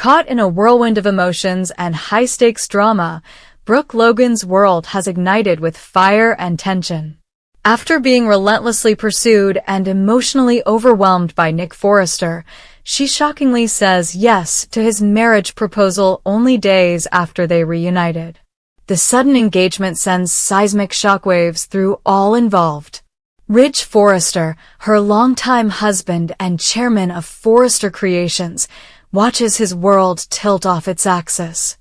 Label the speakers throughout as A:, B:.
A: Caught in a whirlwind of emotions and high-stakes drama, Brooke Logan's world has ignited with fire and tension. After being relentlessly pursued and emotionally overwhelmed by Nick Forrester, she shockingly says yes to his marriage proposal only days after they reunited. The sudden engagement sends seismic shockwaves through all involved. Ridge Forrester, her longtime husband and chairman of Forrester Creations, watches his world tilt off its axis.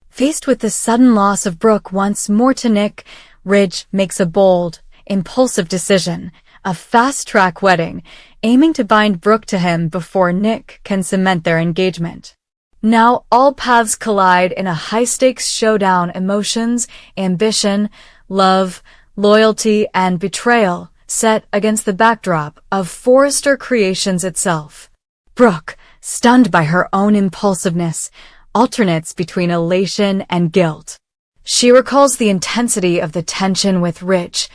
A: Faced with the sudden loss of Brooke once more to Nick, Ridge makes a bold, impulsive decision, a fast-track wedding, aiming to bind Brooke to him before Nick can cement their engagement. Now all paths collide in a high-stakes showdown: emotions, ambition, love, loyalty, and betrayal, set against the backdrop of Forrester Creations itself. Brooke, stunned by her own impulsiveness, alternates between elation and guilt. She recalls the intensity of the tension with Ridge.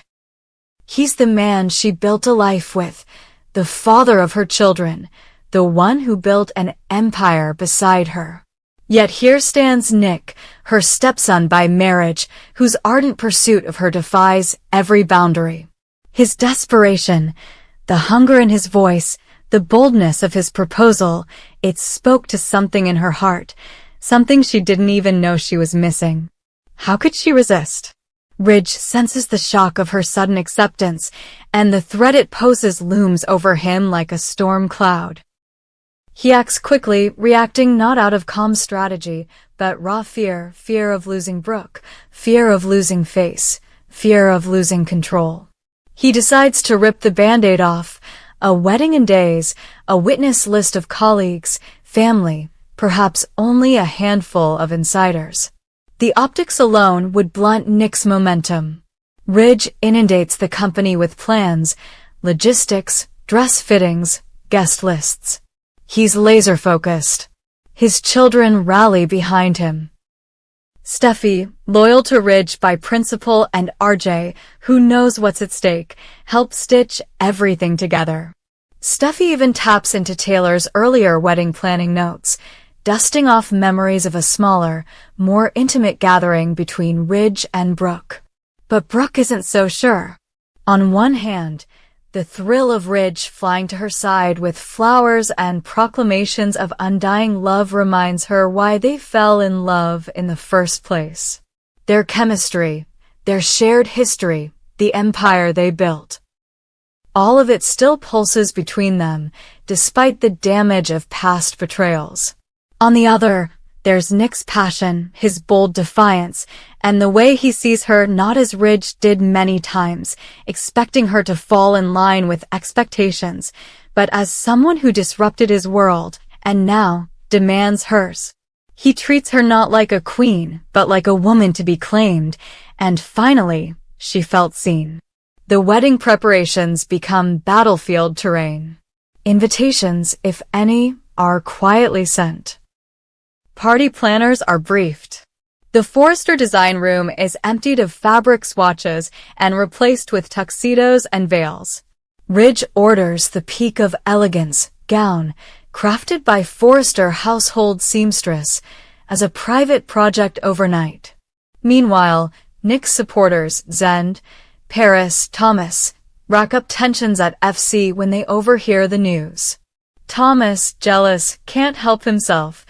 A: He's the man she built a life with, the father of her children, the one who built an empire beside her. Yet here stands Nick, her stepson by marriage, whose ardent pursuit of her defies every boundary. His desperation, the hunger in his voice, the boldness of his proposal, it spoke to something in her heart, something she didn't even know she was missing. How could she resist? Ridge senses the shock of her sudden acceptance, and the threat it poses looms over him like a storm cloud. He acts quickly, reacting not out of calm strategy, but raw fear: fear of losing Brooke, fear of losing face, fear of losing control. He decides to rip the Band-Aid off: a wedding in days, a witness list of colleagues, family, perhaps only a handful of insiders. The optics alone would blunt Nick's momentum. Ridge inundates the company with plans, logistics, dress fittings, guest lists. He's laser-focused. His children rally behind him. Steffi, loyal to Ridge by principle, and RJ, who knows what's at stake, help stitch everything together. Steffi even taps into Taylor's earlier wedding planning notes, dusting off memories of a smaller, more intimate gathering between Ridge and Brooke. But Brooke isn't so sure. On one hand, the thrill of Ridge flying to her side with flowers and proclamations of undying love reminds her why they fell in love in the first place. Their chemistry, their shared history, the empire they built. All of it still pulses between them, despite the damage of past betrayals. On the other, there's Nick's passion, his bold defiance, and the way he sees her not as Ridge did many times, expecting her to fall in line with expectations, but as someone who disrupted his world, and now demands hers. He treats her not like a queen, but like a woman to be claimed, and finally, she felt seen. The wedding preparations become battlefield terrain. Invitations, if any, are quietly sent. Party planners are briefed. The Forrester design room is emptied of fabric swatches and replaced with tuxedos and veils. Ridge orders the peak of elegance gown, crafted by Forrester household seamstress, as a private project overnight. Meanwhile, Nick's supporters, Zend, Paris, Thomas, rack up tensions at FC when they overhear the news. Thomas, jealous, can't help himself.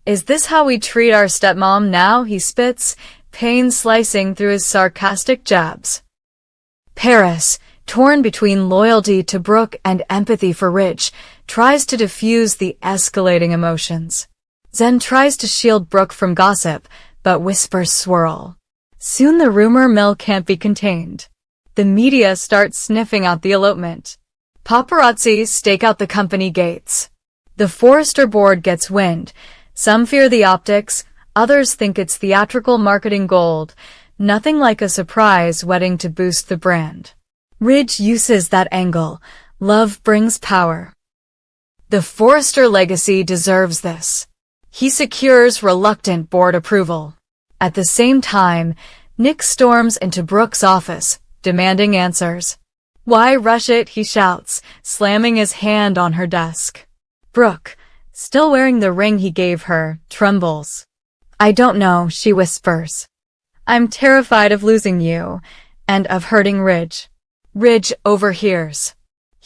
A: "Is this how we treat our stepmom now?" he spits, pain slicing through his sarcastic jabs. Paris, torn between loyalty to Brooke and empathy for Ridge, tries to diffuse the escalating emotions. Zen tries to shield Brooke from gossip, but whispers swirl. Soon the rumor mill can't be contained. The media starts sniffing out the elopement. Paparazzi stake out the company gates. The Forrester board gets wind. Some fear the optics, others think it's theatrical marketing gold. Nothing like a surprise wedding to boost the brand. Ridge uses that angle. Love brings power. The Forrester legacy deserves this. He secures reluctant board approval. At the same time, Nick storms into Brooke's office, demanding answers. "Why rush it?" he shouts, slamming his hand on her desk. Brooke, still wearing the ring he gave her, trembles. "I don't know," she whispers. "I'm terrified of losing you, and of hurting Ridge." Ridge overhears.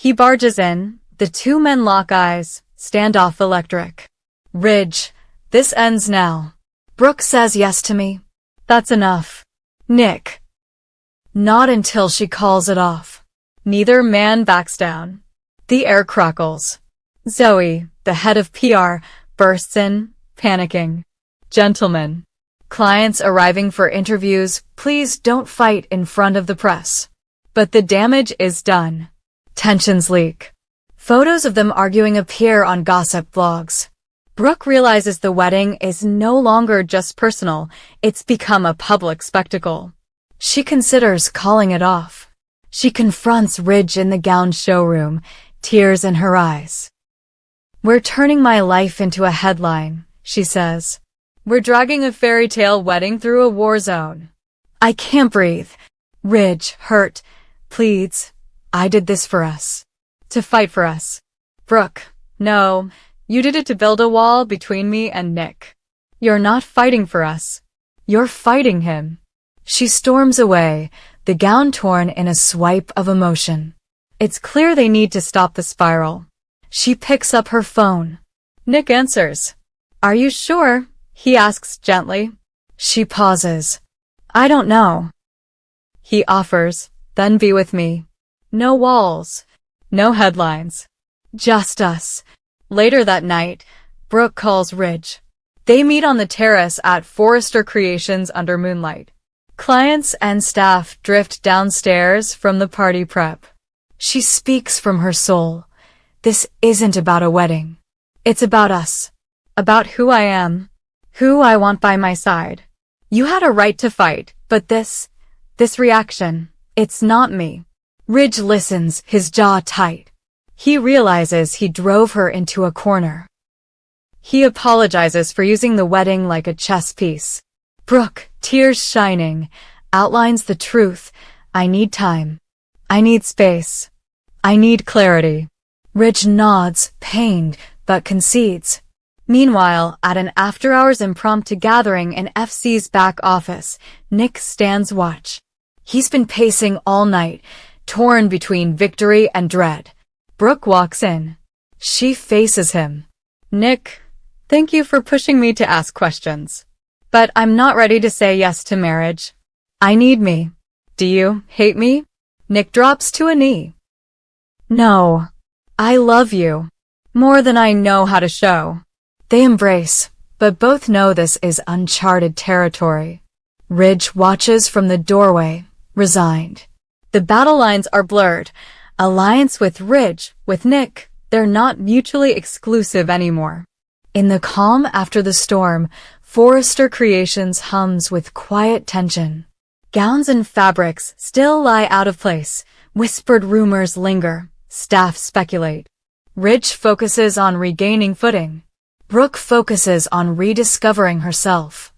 A: He barges in, the two men lock eyes, standoff electric. "Ridge, this ends now." "Brooke says yes to me." "That's enough." "Nick." Not until she calls it off. Neither man backs down. The air crackles. Zoe, the head of PR, bursts in, panicking. "Gentlemen, clients arriving for interviews, please don't fight in front of the press." But the damage is done. Tensions leak. Photos of them arguing appear on gossip blogs. Brooke realizes the wedding is no longer just personal, it's become a public spectacle. She considers calling it off. She confronts Ridge in the gown showroom, tears in her eyes. "We're turning my life into a headline," she says. "We're dragging a fairy tale wedding through a war zone. I can't breathe." Ridge, hurt, pleads, "I did this for us. To fight for us." "Brooke, no, you did it to build a wall between me and Nick. You're not fighting for us. You're fighting him." She storms away, the gown torn in a swipe of emotion. It's clear they need to stop the spiral. She picks up her phone. Nick answers. "Are you sure?" he asks gently. She pauses. "I don't know." He offers, "Then be with me. No walls. No headlines. Just us." Later that night, Brooke calls Ridge. They meet on the terrace at Forrester Creations under moonlight. Clients and staff drift downstairs from the party prep. She speaks from her soul. "This isn't about a wedding. It's about us. About who I am. Who I want by my side. You had a right to fight, but this reaction, it's not me." Ridge listens, his jaw tight. He realizes he drove her into a corner. He apologizes for using the wedding like a chess piece. Brooke, tears shining, outlines the truth. "I need time. I need space. I need clarity." Ridge nods, pained, but concedes. Meanwhile, at an after-hours impromptu gathering in FC's back office, Nick stands watch. He's been pacing all night, torn between victory and dread. Brooke walks in. She faces him. "Nick, thank you for pushing me to ask questions. But I'm not ready to say yes to marriage. I need me. Do you hate me?" Nick drops to a knee. "No. I love you. More than I know how to show." They embrace, but both know this is uncharted territory. Ridge watches from the doorway, resigned. The battle lines are blurred. Alliance with Ridge, with Nick, they're not mutually exclusive anymore. In the calm after the storm, Forrester Creations hums with quiet tension. Gowns and fabrics still lie out of place. Whispered rumors linger. Staff speculate. Ridge focuses on regaining footing. Brooke focuses on rediscovering herself.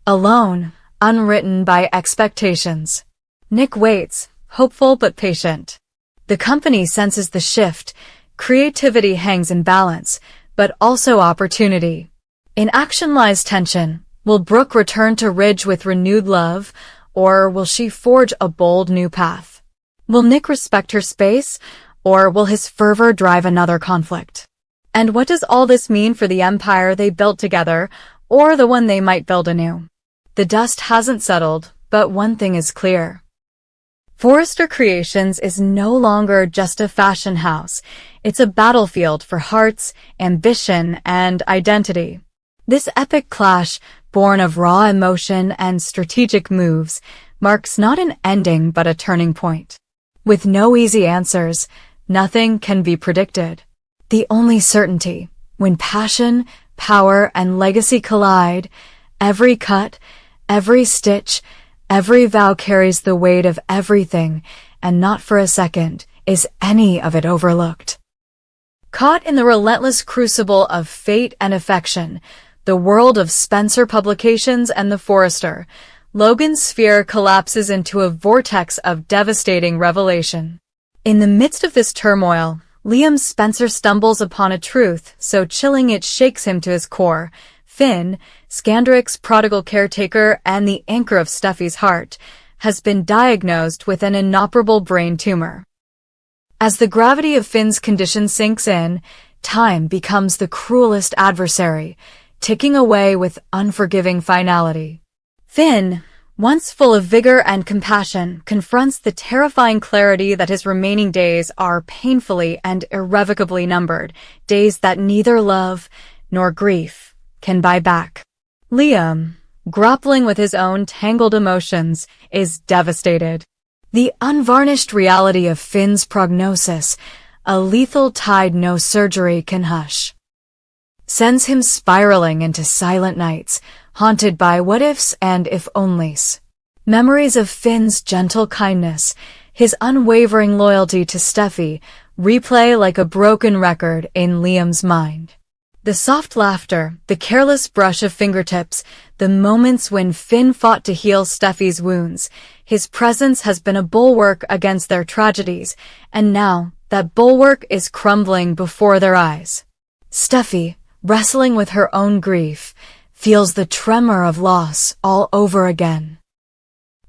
A: Alone, unwritten by expectations. Nick waits, hopeful but patient. The company senses the shift. Creativity hangs in balance, but also opportunity. In action lies tension. Will Brooke return to Ridge with renewed love, or will she forge a bold new path? Will Nick respect her space, or will his fervor drive another conflict? And what does all this mean for the empire they built together, or the one they might build anew? The dust hasn't settled, but one thing is clear. Forrester Creations is no longer just a fashion house. It's a battlefield for hearts, ambition, and identity. This epic clash, born of raw emotion and strategic moves, marks not an ending but a turning point. With no easy answers, nothing can be predicted. The only certainty, when passion, power, and legacy collide, every cut, every stitch, every vow carries the weight of everything, and not for a second is any of it overlooked. Caught in the relentless crucible of fate and affection, the world of Spencer Publications and the Forrester, Logan's sphere collapses into a vortex of devastating revelation. In the midst of this turmoil, Spencer stumbles upon a truth so chilling it shakes him to his core. Finn, Skandrik's prodigal caretaker and the anchor of Steffi's heart, has been diagnosed with an inoperable brain tumor. As the gravity of Finn's condition sinks in, time becomes the cruelest adversary, ticking away with unforgiving finality. Finn, once full of vigor and compassion, confronts the terrifying clarity that his remaining days are painfully and irrevocably numbered, days that neither love nor grief can buy back. Liam, grappling with his own tangled emotions, is devastated. The unvarnished reality of Finn's prognosis, a lethal tide no surgery can hush, sends him spiraling into silent nights, haunted by what-ifs and if-onlys. Memories of Finn's gentle kindness, his unwavering loyalty to Steffi, replay like a broken record in Liam's mind. The soft laughter, the careless brush of fingertips, the moments when Finn fought to heal Steffi's wounds. His presence has been a bulwark against their tragedies, and now that bulwark is crumbling before their eyes. Steffi, wrestling with her own grief, feels the tremor of loss all over again.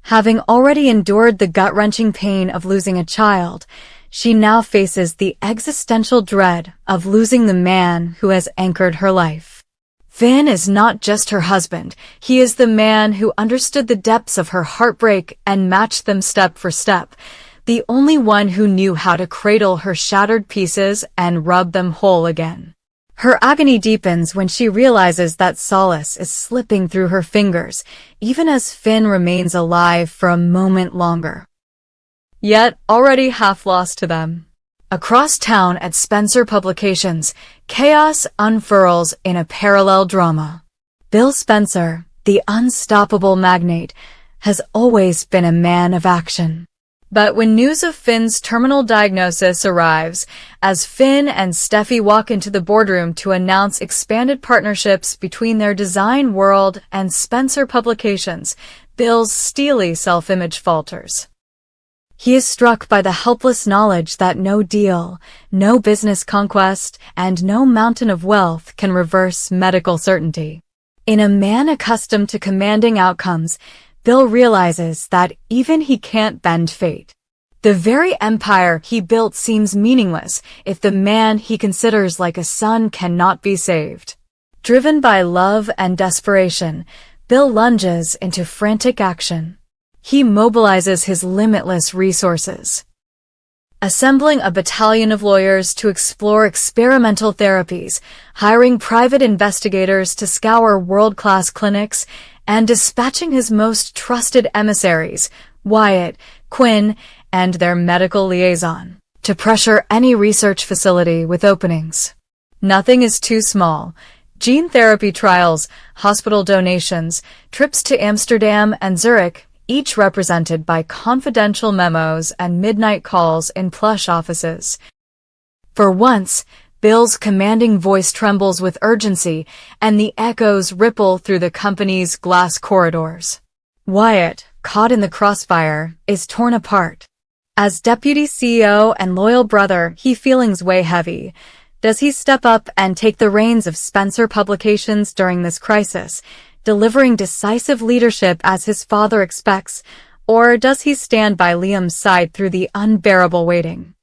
A: Having already endured the gut-wrenching pain of losing a child, she now faces the existential dread of losing the man who has anchored her life. Finn is not just her husband, he is the man who understood the depths of her heartbreak and matched them step for step, the only one who knew how to cradle her shattered pieces and rub them whole again. Her agony deepens when she realizes that solace is slipping through her fingers, even as Finn remains alive for a moment longer. Yet already half lost to them. Across town at Spencer Publications, chaos unfurls in a parallel drama. Bill Spencer, the unstoppable magnate, has always been a man of action. But when news of Finn's terminal diagnosis arrives, as Finn and Steffi walk into the boardroom to announce expanded partnerships between their design world and Spencer Publications, Bill's steely self-image falters. He is struck by the helpless knowledge that no deal, no business conquest, and no mountain of wealth can reverse medical certainty. In a man accustomed to commanding outcomes, Bill realizes that even he can't bend fate. The very empire he built seems meaningless if the man he considers like a son cannot be saved. Driven by love and desperation, Bill lunges into frantic action. He mobilizes his limitless resources, assembling a battalion of lawyers to explore experimental therapies, hiring private investigators to scour world-class clinics, and dispatching his most trusted emissaries, Wyatt, Quinn, and their medical liaison, to pressure any research facility with openings. Nothing is too small. Gene therapy trials, hospital donations, trips to Amsterdam and Zurich, each represented by confidential memos and midnight calls in plush offices. For once, Bill's commanding voice trembles with urgency, and the echoes ripple through the company's glass corridors. Wyatt, caught in the crossfire, is torn apart. As deputy CEO and loyal brother, he feelings weigh heavy. Does he step up and take the reins of Spencer Publications during this crisis, delivering decisive leadership as his father expects, or does he stand by Liam's side through the unbearable waiting?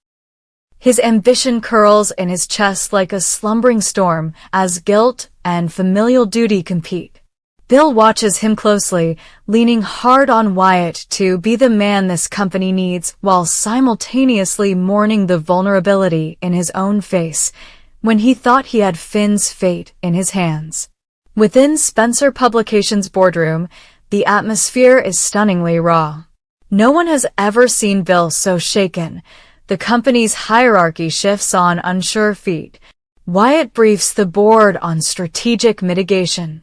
A: His ambition curls in his chest like a slumbering storm as guilt and familial duty compete. Bill watches him closely, leaning hard on Wyatt to be the man this company needs while simultaneously mourning the vulnerability in his own face when he thought he had Finn's fate in his hands. Within Spencer Publications' boardroom, the atmosphere is stunningly raw. No one has ever seen Bill so shaken. The company's hierarchy shifts on unsure feet. Wyatt briefs the board on strategic mitigation,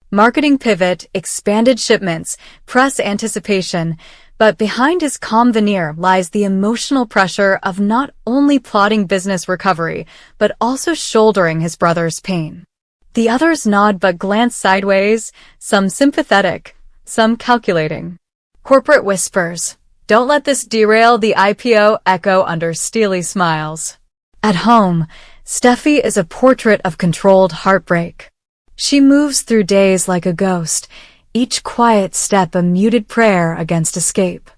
A: marketing pivot, expanded shipments, press anticipation, but behind his calm veneer lies the emotional pressure of not only plotting business recovery, but also shouldering his brother's pain. The others nod but glance sideways, some sympathetic, some calculating. Corporate whispers, "Don't let this derail the IPO," echo under steely smiles. At home, Steffi is a portrait of controlled heartbreak. She moves through days like a ghost, each quiet step a muted prayer against escape.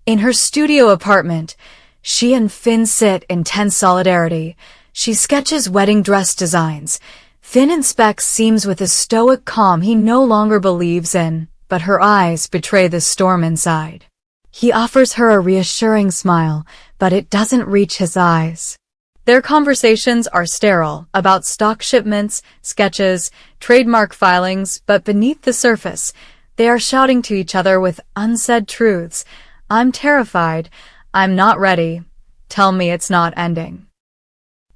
A: In her studio apartment, she and Finn sit in tense solidarity. She sketches wedding dress designs. Finn inspects seams with a stoic calm he no longer believes in, but her eyes betray the storm inside. He offers her a reassuring smile, but it doesn't reach his eyes. Their conversations are sterile, about stock shipments, sketches, trademark filings, but beneath the surface, they are shouting to each other with unsaid truths. I'm terrified. I'm not ready. Tell me it's not ending.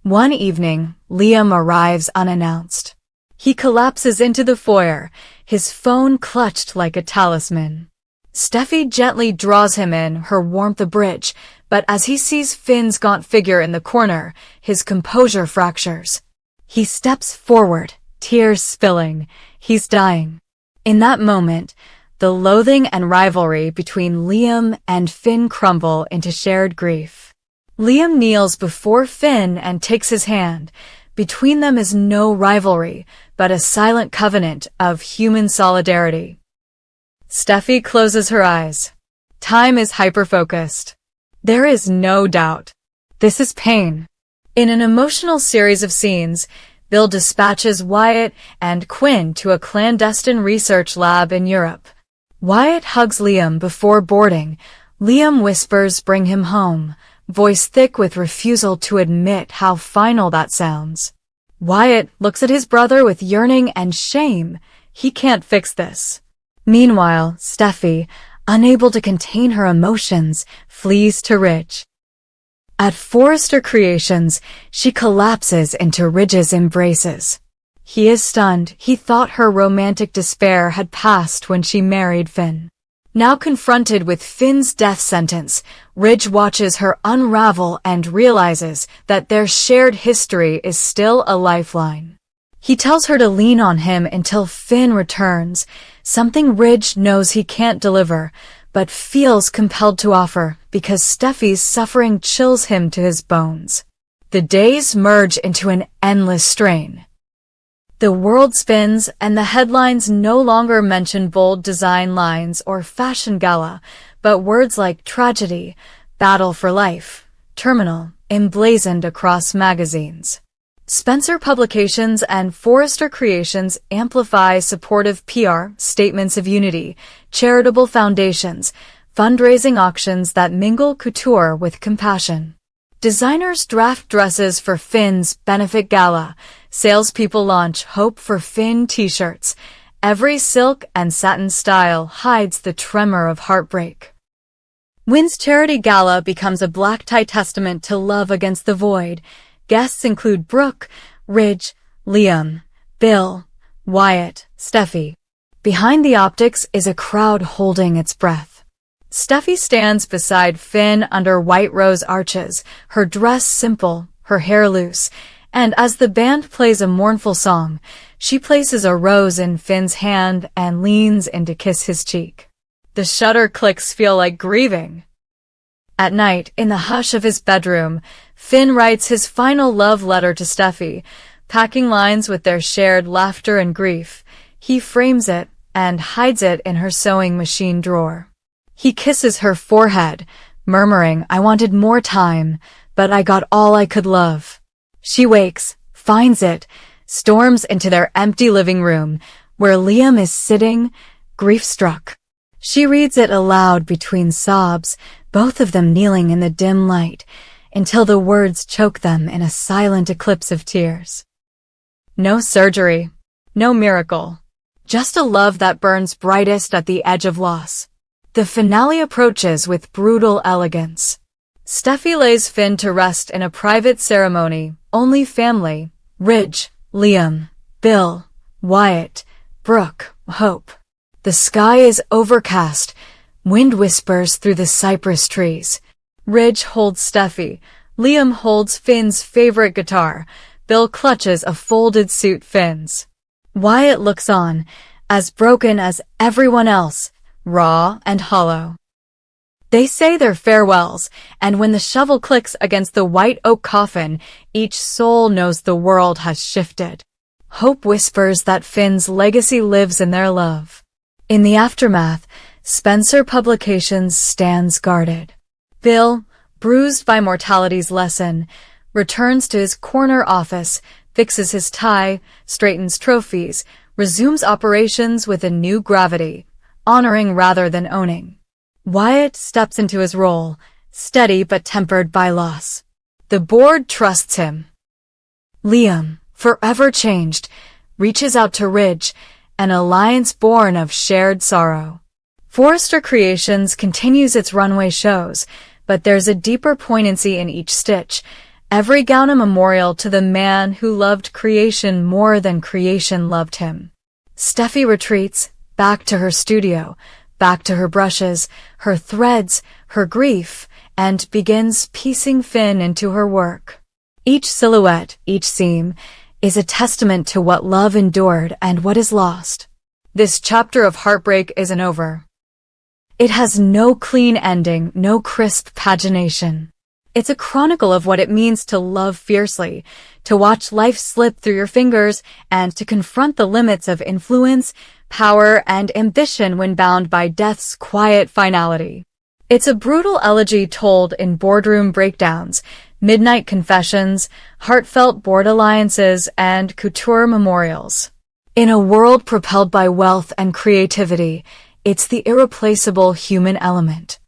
A: One evening, Liam arrives unannounced. He collapses into the foyer, his phone clutched like a talisman. Steffi gently draws him in, her warmth a bridge, but as he sees Finn's gaunt figure in the corner, his composure fractures. He steps forward, tears spilling. He's dying. In that moment, the loathing and rivalry between Liam and Finn crumble into shared grief. Liam kneels before Finn and takes his hand. Between them is no rivalry, but a silent covenant of human solidarity. Steffi closes her eyes. Time is hyper-focused. There is no doubt. This is pain. In an emotional series of scenes, Bill dispatches Wyatt and Quinn to a clandestine research lab in Europe. Wyatt hugs Liam before boarding. Liam whispers, "Bring him home," voice thick with refusal to admit how final that sounds. Wyatt looks at his brother with yearning and shame. He can't fix this. Meanwhile, Steffi, unable to contain her emotions, flees to Ridge. At Forrester Creations, she collapses into Ridge's embraces. He is stunned. He thought her romantic despair had passed when she married Finn. Now confronted with Finn's death sentence, Ridge watches her unravel and realizes that their shared history is still a lifeline. He tells her to lean on him until Finn returns, something Ridge knows he can't deliver, but feels compelled to offer because Steffi's suffering chills him to his bones. The days merge into an endless strain. The world spins, and the headlines no longer mention bold design lines or fashion gala, but words like tragedy, battle for life, terminal, emblazoned across magazines. Spencer Publications and Forrester Creations amplify supportive PR, statements of unity, charitable foundations, fundraising auctions that mingle couture with compassion. Designers draft dresses for Finn's benefit gala. Salespeople launch Hope for Finn t-shirts. Every silk and satin style hides the tremor of heartbreak. Wynn's charity gala becomes a black-tie testament to love against the void. Guests include Brooke, Ridge, Liam, Bill, Wyatt, Steffi. Behind the optics is a crowd holding its breath. Steffi stands beside Finn under white rose arches, her dress simple, her hair loose, and as the band plays a mournful song, she places a rose in Finn's hand and leans in to kiss his cheek. The shutter clicks feel like grieving. At night, in the hush of his bedroom, Finn writes his final love letter to Steffi, packing lines with their shared laughter and grief. He frames it and hides it in her sewing machine drawer. He kisses her forehead, murmuring, "I wanted more time, but I got all I could love." She wakes, finds it, storms into their empty living room, where Liam is sitting, grief-struck. She reads it aloud between sobs, both of them kneeling in the dim light, until the words choke them in a silent eclipse of tears. No surgery, no miracle, just a love that burns brightest at the edge of loss. The finale approaches with brutal elegance. Steffi lays Finn to rest in a private ceremony, only family, Ridge, Liam, Bill, Wyatt, Brooke, Hope. The sky is overcast, wind whispers through the cypress trees. Ridge holds Steffi, Liam holds Finn's favorite guitar, Bill clutches a folded suit Finn's. Wyatt looks on, as broken as everyone else, raw and hollow. They say their farewells, and when the shovel clicks against the white oak coffin, each soul knows the world has shifted. Hope whispers that Finn's legacy lives in their love. In the aftermath, Spencer Publications stands guarded. Bill, bruised by mortality's lesson, returns to his corner office, fixes his tie, straightens trophies, resumes operations with a new gravity, honoring rather than owning. Wyatt steps into his role, steady but tempered by loss. The board trusts him. Liam, forever changed, reaches out to Ridge, an alliance born of shared sorrow. Forrester Creations continues its runway shows, but there's a deeper poignancy in each stitch, every gown a memorial to the man who loved creation more than creation loved him. Steffi retreats, back to her studio, back to her brushes, her threads, her grief, and begins piecing Finn into her work. Each silhouette, each seam, is a testament to what love endured and what is lost. This chapter of heartbreak isn't over. It has no clean ending, no crisp pagination. It's a chronicle of what it means to love fiercely, to watch life slip through your fingers, and to confront the limits of influence, power, and ambition when bound by death's quiet finality. It's a brutal elegy told in boardroom breakdowns, midnight confessions, heartfelt board alliances, and couture memorials. In a world propelled by wealth and creativity, it's the irreplaceable human element.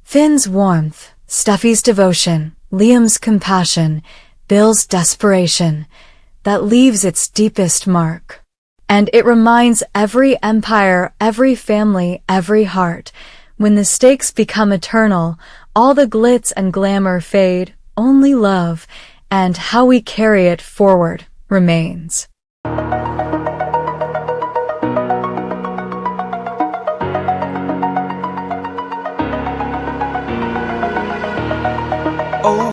A: Finn's warmth, Steffi's devotion, Liam's compassion, Bill's desperation, that leaves its deepest mark. And it reminds every empire, every family, every heart, when the stakes become eternal, all the glitz and glamour fade, only love, and how we carry it forward, remains.